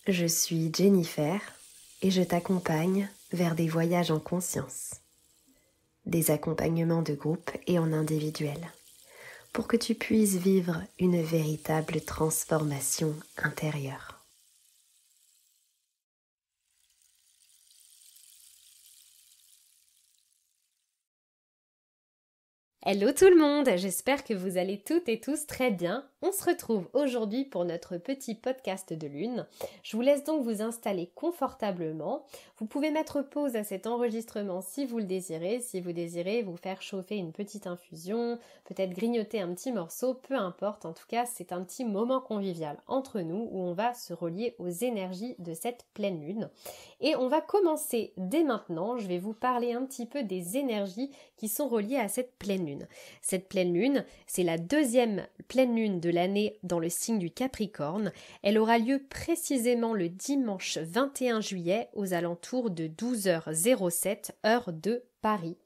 Je suis Jennifer et je t'accompagne vers des voyages en conscience, des accompagnements de groupe et en individuel, pour que tu puisses vivre une véritable transformation intérieure. Hello tout le monde, j'espère que vous allez toutes et tous très bien. On se retrouve aujourd'hui pour notre petit podcast de lune. Je vous laisse donc vous installer confortablement. Vous pouvez mettre pause à cet enregistrement si vous le désirez. Si vous désirez vous faire chauffer une petite infusion, peut-être grignoter un petit morceau, peu importe. En tout cas, c'est un petit moment convivial entre nous où on va se relier aux énergies de cette pleine lune. Et on va commencer dès maintenant. Je vais vous parler un petit peu des énergies qui sont reliées à cette pleine lune. Cette pleine lune, c'est la deuxième pleine lune de l'année dans le signe du Capricorne. Elle aura lieu précisément le dimanche 21 juillet aux alentours de 12h07 heure de Paris.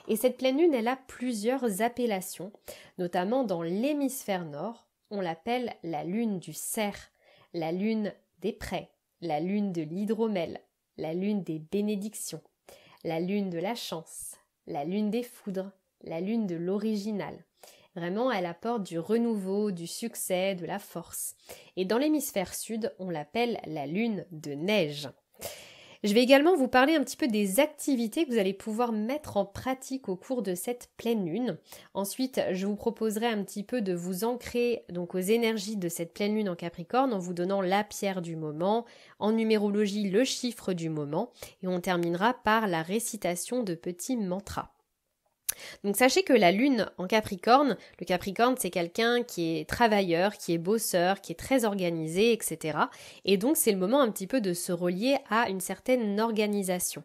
Et cette pleine lune, elle a plusieurs appellations, notamment dans l'hémisphère nord. On l'appelle la lune du cerf, la lune des prés, la lune de l'hydromel, la lune des bénédictions, la lune de la chance, la lune des foudres, la lune de l'original. Vraiment, elle apporte du renouveau, du succès, de la force. Et dans l'hémisphère sud, on l'appelle la lune de neige. Je vais également vous parler un petit peu des activités que vous allez pouvoir mettre en pratique au cours de cette pleine lune. Ensuite, je vous proposerai un petit peu de vous ancrer donc aux énergies de cette pleine lune en Capricorne en vous donnant la pierre du moment, en numérologie le chiffre du moment, et on terminera par la récitation de petits mantras. Donc sachez que la lune en Capricorne, le Capricorne c'est quelqu'un qui est travailleur, qui est bosseur, qui est très organisé, etc. Et donc c'est le moment un petit peu de se relier à une certaine organisation.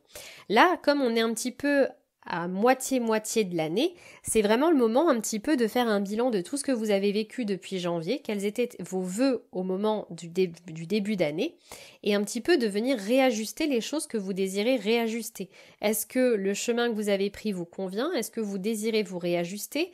Là, comme on est un petit peu à moitié-moitié de l'année, c'est vraiment le moment un petit peu de faire un bilan de tout ce que vous avez vécu depuis janvier, quels étaient vos vœux au moment du début d'année, et un petit peu de venir réajuster les choses que vous désirez réajuster. Est-ce que le chemin que vous avez pris vous convient? Est-ce que vous désirez vous réajuster?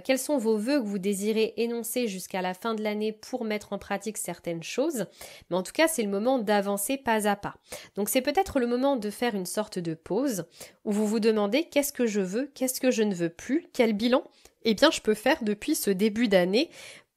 Quels sont vos vœux que vous désirez énoncer jusqu'à la fin de l'année pour mettre en pratique certaines choses? Mais en tout cas, c'est le moment d'avancer pas à pas. Donc c'est peut-être le moment de faire une sorte de pause où vous vous demandez qu'est-ce que je veux, qu'est-ce que je ne veux plus, quel bilan eh bien je peux faire depuis ce début d'année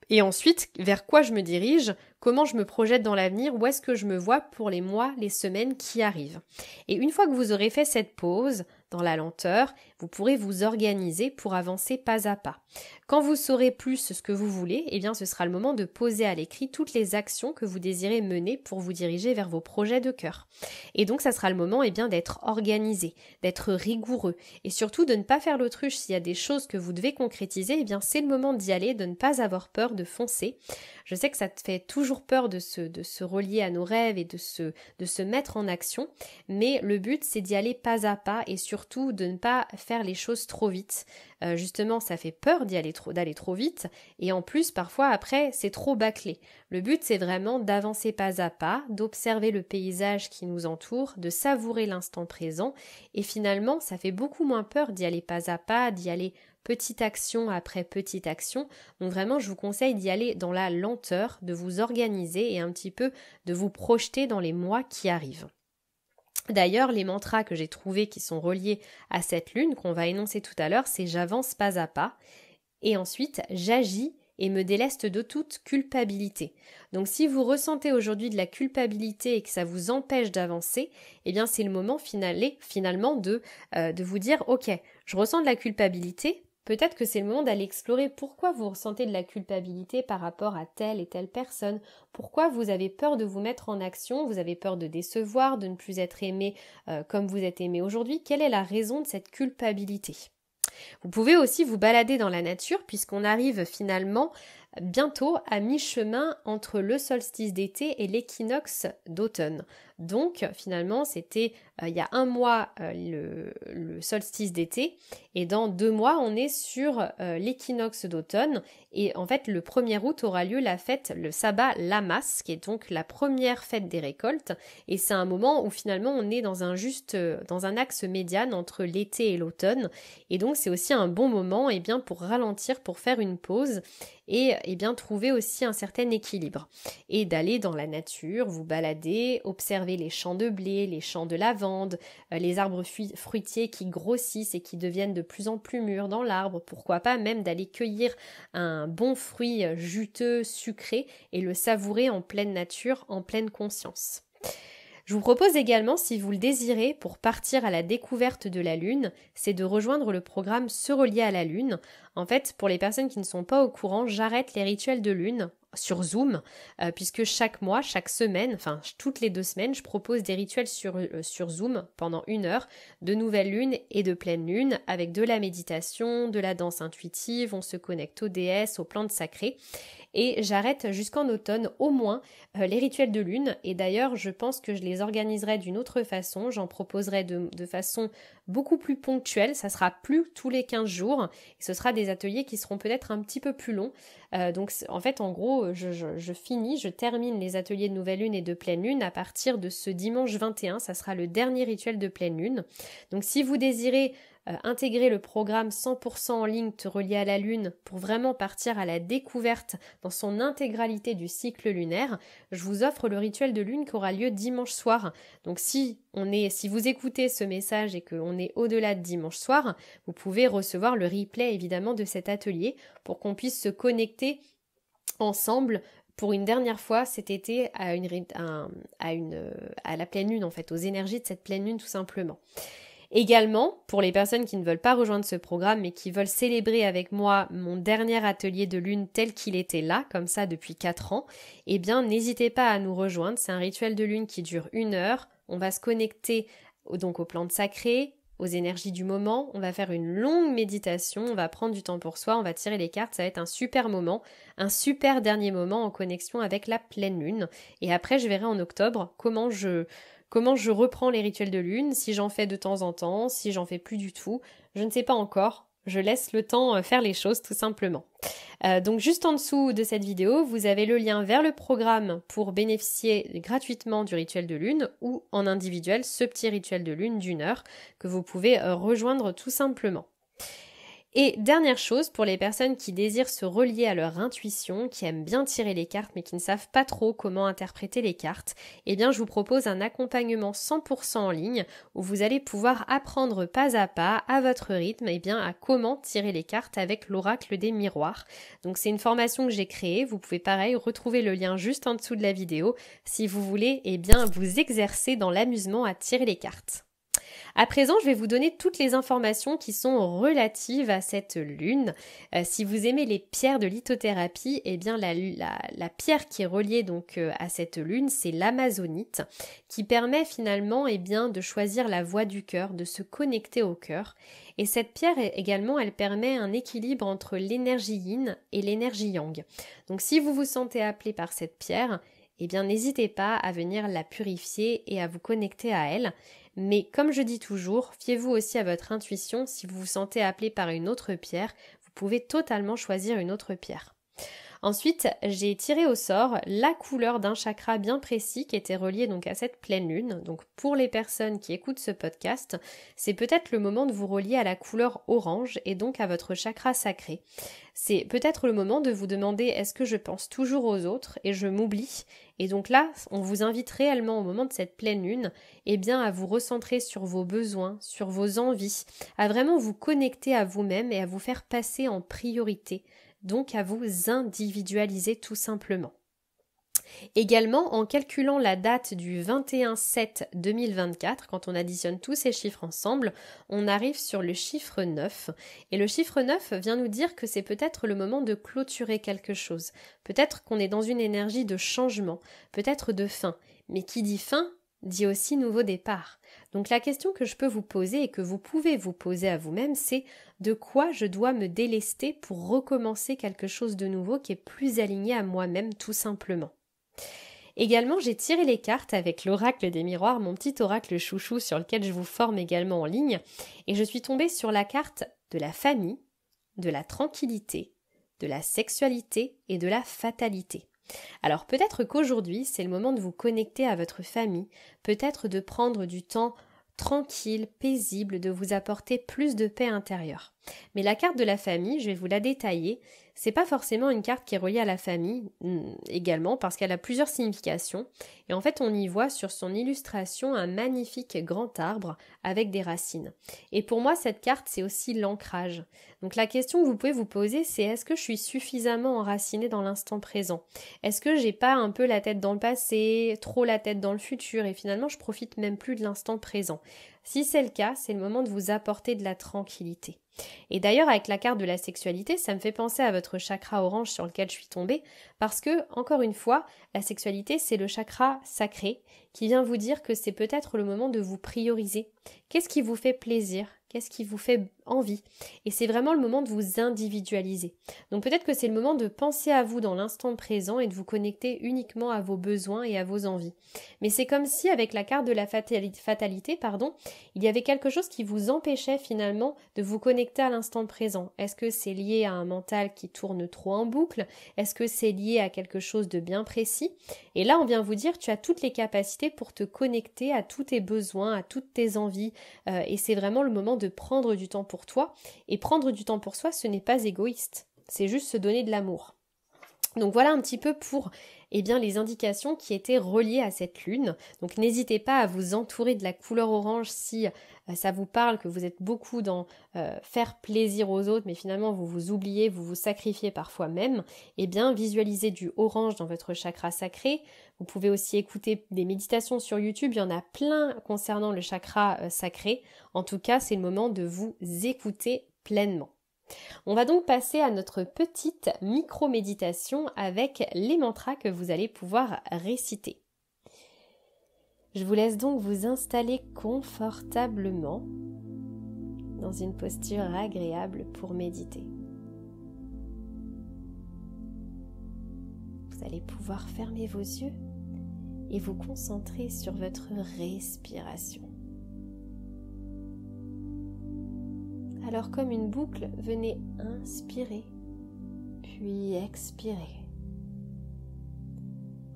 et ensuite vers quoi je me dirige, comment je me projette dans l'avenir, où est-ce que je me vois pour les mois, les semaines qui arrivent. Et une fois que vous aurez fait cette pause, dans la lenteur, vous pourrez vous organiser pour avancer pas à pas. Quand vous saurez plus ce que vous voulez, eh bien ce sera le moment de poser à l'écrit toutes les actions que vous désirez mener pour vous diriger vers vos projets de cœur. Et donc ça sera le moment eh bien d'être organisé, d'être rigoureux et surtout de ne pas faire l'autruche s'il y a des choses que vous devez concrétiser, eh bien c'est le moment d'y aller, de ne pas avoir peur, de foncer. Je sais que ça te fait toujours peur de se relier à nos rêves et de se mettre en action, mais le but c'est d'y aller pas à pas et surtout de ne pas faire les choses trop vite. Justement, ça fait peur d'aller trop vite et en plus parfois après c'est trop bâclé. Le but c'est vraiment d'avancer pas à pas, d'observer le paysage qui nous entoure, de savourer l'instant présent et finalement ça fait beaucoup moins peur d'y aller pas à pas, d'y aller petite action après petite action. Donc vraiment, je vous conseille d'y aller dans la lenteur, de vous organiser et un petit peu de vous projeter dans les mois qui arrivent. D'ailleurs, les mantras que j'ai trouvés qui sont reliés à cette lune, qu'on va énoncer tout à l'heure, c'est j'avance pas à pas. Et ensuite, j'agis et me déleste de toute culpabilité. Donc si vous ressentez aujourd'hui de la culpabilité et que ça vous empêche d'avancer, eh bien c'est le moment finalement de vous dire « Ok, je ressens de la culpabilité ». Peut-être que c'est le moment d'aller explorer pourquoi vous ressentez de la culpabilité par rapport à telle et telle personne, pourquoi vous avez peur de vous mettre en action, vous avez peur de décevoir, de ne plus être aimé comme vous êtes aimé aujourd'hui, quelle est la raison de cette culpabilité ? Vous pouvez aussi vous balader dans la nature puisqu'on arrive finalement bientôt à mi-chemin entre le solstice d'été et l'équinoxe d'automne. Donc finalement c'était il y a un mois le solstice d'été et dans 2 mois on est sur l'équinoxe d'automne et en fait le 1er août aura lieu la fête, le sabbat Lammas qui est donc la première fête des récoltes et c'est un moment où finalement on est dans un axe médiane entre l'été et l'automne et donc c'est aussi un bon moment bien pour ralentir, pour faire une pause et bien trouver aussi un certain équilibre. Et d'aller dans la nature, vous balader, observer les champs de blé, les champs de lavande, les arbres fruitiers qui grossissent et qui deviennent de plus en plus mûrs dans l'arbre. Pourquoi pas même d'aller cueillir un bon fruit juteux, sucré et le savourer en pleine nature, en pleine conscience. Je vous propose également, si vous le désirez, pour partir à la découverte de la Lune, c'est de rejoindre le programme Se relier à la Lune. En fait, pour les personnes qui ne sont pas au courant, j'arrête les rituels de Lune sur Zoom, puisque chaque mois, chaque semaine, enfin toutes les 2 semaines, je propose des rituels sur Zoom pendant 1 heure de nouvelle lune et de pleine lune, avec de la méditation, de la danse intuitive, on se connecte aux déesses, aux plantes sacrées. Et j'arrête jusqu'en automne au moins les rituels de lune. Et d'ailleurs, je pense que je les organiserai d'une autre façon. J'en proposerai de façon beaucoup plus ponctuelle. Ça sera plus tous les 15 jours. Et ce sera des ateliers qui seront peut-être un petit peu plus longs. Donc en fait, en gros, je termine les ateliers de nouvelle lune et de pleine lune à partir de ce dimanche 21. Ça sera le dernier rituel de pleine lune. Donc si vous désirez intégrer le programme 100% en ligne Te relier à la Lune pour vraiment partir à la découverte dans son intégralité du cycle lunaire, je vous offre le rituel de lune qui aura lieu dimanche soir. Donc si vous écoutez ce message et qu'on est au-delà de dimanche soir, vous pouvez recevoir le replay évidemment de cet atelier pour qu'on puisse se connecter ensemble pour une dernière fois cet été à la pleine lune en fait, aux énergies de cette pleine lune tout simplement. Également, pour les personnes qui ne veulent pas rejoindre ce programme mais qui veulent célébrer avec moi mon dernier atelier de lune tel qu'il était là, comme ça depuis 4 ans, eh bien n'hésitez pas à nous rejoindre. C'est un rituel de lune qui dure 1 heure. On va se connecter donc aux plantes sacrées, aux énergies du moment. On va faire une longue méditation, on va prendre du temps pour soi, on va tirer les cartes. Ça va être un super moment, un super dernier moment en connexion avec la pleine lune. Et après, je verrai en octobre comment je reprends les rituels de lune, si j'en fais de temps en temps, si j'en fais plus du tout, je ne sais pas encore, je laisse le temps faire les choses tout simplement. Donc juste en dessous de cette vidéo, vous avez le lien vers le programme pour bénéficier gratuitement du rituel de lune ou en individuel ce petit rituel de lune d'1 heure que vous pouvez rejoindre tout simplement. Et dernière chose, pour les personnes qui désirent se relier à leur intuition, qui aiment bien tirer les cartes mais qui ne savent pas trop comment interpréter les cartes, eh bien je vous propose un accompagnement 100% en ligne où vous allez pouvoir apprendre pas à pas, à votre rythme, eh bien à comment tirer les cartes avec l'oracle des miroirs. Donc c'est une formation que j'ai créée, vous pouvez pareil retrouver le lien juste en dessous de la vidéo si vous voulez eh bien vous exercer dans l'amusement à tirer les cartes. À présent, je vais vous donner toutes les informations qui sont relatives à cette lune. Si vous aimez les pierres de lithothérapie, eh bien la pierre qui est reliée donc à cette lune, c'est l'amazonite, qui permet finalement eh bien de choisir la voie du cœur, de se connecter au cœur. Et cette pierre également, elle permet un équilibre entre l'énergie yin et l'énergie yang. Donc si vous vous sentez appelé par cette pierre, eh bien n'hésitez pas à venir la purifier et à vous connecter à elle. Mais comme je dis toujours, fiez-vous aussi à votre intuition. Si vous vous sentez appelé par une autre pierre, vous pouvez totalement choisir une autre pierre. Ensuite, j'ai tiré au sort la couleur d'un chakra bien précis qui était relié donc à cette pleine lune. Donc pour les personnes qui écoutent ce podcast, c'est peut-être le moment de vous relier à la couleur orange et donc à votre chakra sacré. C'est peut-être le moment de vous demander est-ce que je pense toujours aux autres et je m'oublie? Et donc là, on vous invite réellement au moment de cette pleine lune, eh bien à vous recentrer sur vos besoins, sur vos envies, à vraiment vous connecter à vous-même et à vous faire passer en priorité. Donc à vous individualiser tout simplement. Également, en calculant la date du 21/7/2024, quand on additionne tous ces chiffres ensemble, on arrive sur le chiffre 9. Et le chiffre 9 vient nous dire que c'est peut-être le moment de clôturer quelque chose. Peut-être qu'on est dans une énergie de changement, peut-être de fin. Mais qui dit fin, dit aussi nouveau départ. Donc la question que je peux vous poser et que vous pouvez vous poser à vous-même, c'est de quoi je dois me délester pour recommencer quelque chose de nouveau qui est plus aligné à moi-même tout simplement. Également, j'ai tiré les cartes avec l'oracle des miroirs, mon petit oracle chouchou sur lequel je vous forme également en ligne, et je suis tombée sur la carte de la famille, de la tranquillité, de la sexualité et de la fatalité. Alors peut-être qu'aujourd'hui, c'est le moment de vous connecter à votre famille, peut-être de prendre du temps tranquille, paisible, de vous apporter plus de paix intérieure. Mais la carte de la famille, je vais vous la détailler. C'est pas forcément une carte qui est reliée à la famille également parce qu'elle a plusieurs significations. Et en fait, on y voit sur son illustration un magnifique grand arbre avec des racines. Et pour moi, cette carte, c'est aussi l'ancrage. Donc la question que vous pouvez vous poser, c'est est-ce que je suis suffisamment enracinée dans l'instant présent? Est-ce que j'ai pas un peu la tête dans le passé, trop la tête dans le futur et finalement je profite même plus de l'instant présent? Si c'est le cas, c'est le moment de vous apporter de la tranquillité. Et d'ailleurs, avec la carte de la sexualité, ça me fait penser à votre chakra orange sur lequel je suis tombée, parce que, encore une fois, la sexualité, c'est le chakra sacré qui vient vous dire que c'est peut-être le moment de vous prioriser. Qu'est-ce qui vous fait plaisir? Qu'est-ce qui vous fait envie? Et c'est vraiment le moment de vous individualiser. Donc peut-être que c'est le moment de penser à vous dans l'instant présent et de vous connecter uniquement à vos besoins et à vos envies. Mais c'est comme si avec la carte de la fatalité, il y avait quelque chose qui vous empêchait finalement de vous connecter à l'instant présent. Est-ce que c'est lié à un mental qui tourne trop en boucle? Est-ce que c'est lié à quelque chose de bien précis? Et là, on vient vous dire, tu as toutes les capacités pour te connecter à tous tes besoins, à toutes tes envies. Et c'est vraiment le moment de prendre du temps pour toi. Et prendre du temps pour soi, ce n'est pas égoïste. C'est juste se donner de l'amour. Donc voilà un petit peu pour les indications qui étaient reliées à cette lune. Donc n'hésitez pas à vous entourer de la couleur orange si ça vous parle, que vous êtes beaucoup dans faire plaisir aux autres, mais finalement vous vous oubliez, vous vous sacrifiez parfois même. Visualisez du orange dans votre chakra sacré. Vous pouvez aussi écouter des méditations sur YouTube, il y en a plein concernant le chakra sacré. En tout cas, c'est le moment de vous écouter pleinement. On va donc passer à notre petite micro-méditation avec les mantras que vous allez pouvoir réciter. Je vous laisse donc vous installer confortablement dans une posture agréable pour méditer. Vous allez pouvoir fermer vos yeux et vous concentrer sur votre respiration. Alors comme une boucle, venez inspirer, puis expirer.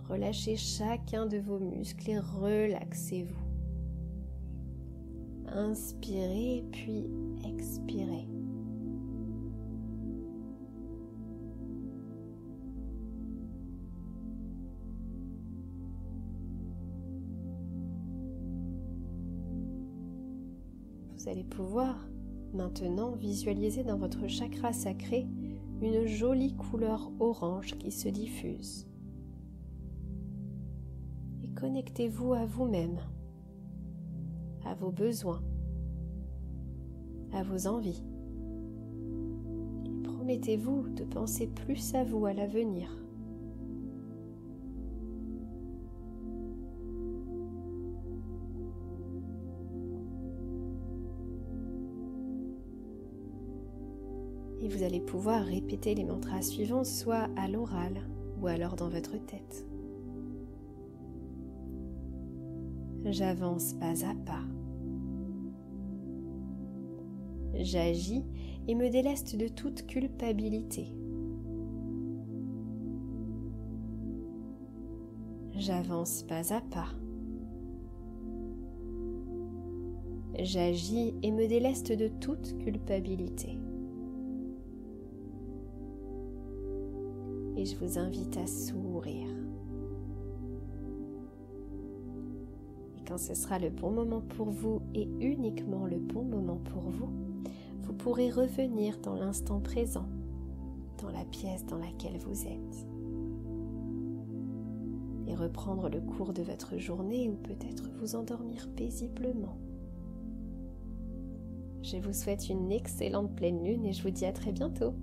Relâchez chacun de vos muscles et relaxez-vous. Inspirez, puis expirez. Vous allez pouvoir maintenant, visualisez dans votre chakra sacré une jolie couleur orange qui se diffuse. Et connectez-vous à vous-même, à vos besoins, à vos envies. Et promettez-vous de penser plus à vous à l'avenir. Et vous allez pouvoir répéter les mantras suivants soit à l'oral ou alors dans votre tête. J'avance pas à pas. J'agis et me déleste de toute culpabilité. J'avance pas à pas. J'agis et me déleste de toute culpabilité. Et je vous invite à sourire. Et quand ce sera le bon moment pour vous et uniquement le bon moment pour vous, vous pourrez revenir dans l'instant présent, dans la pièce dans laquelle vous êtes. Et reprendre le cours de votre journée ou peut-être vous endormir paisiblement. Je vous souhaite une excellente pleine lune et je vous dis à très bientôt.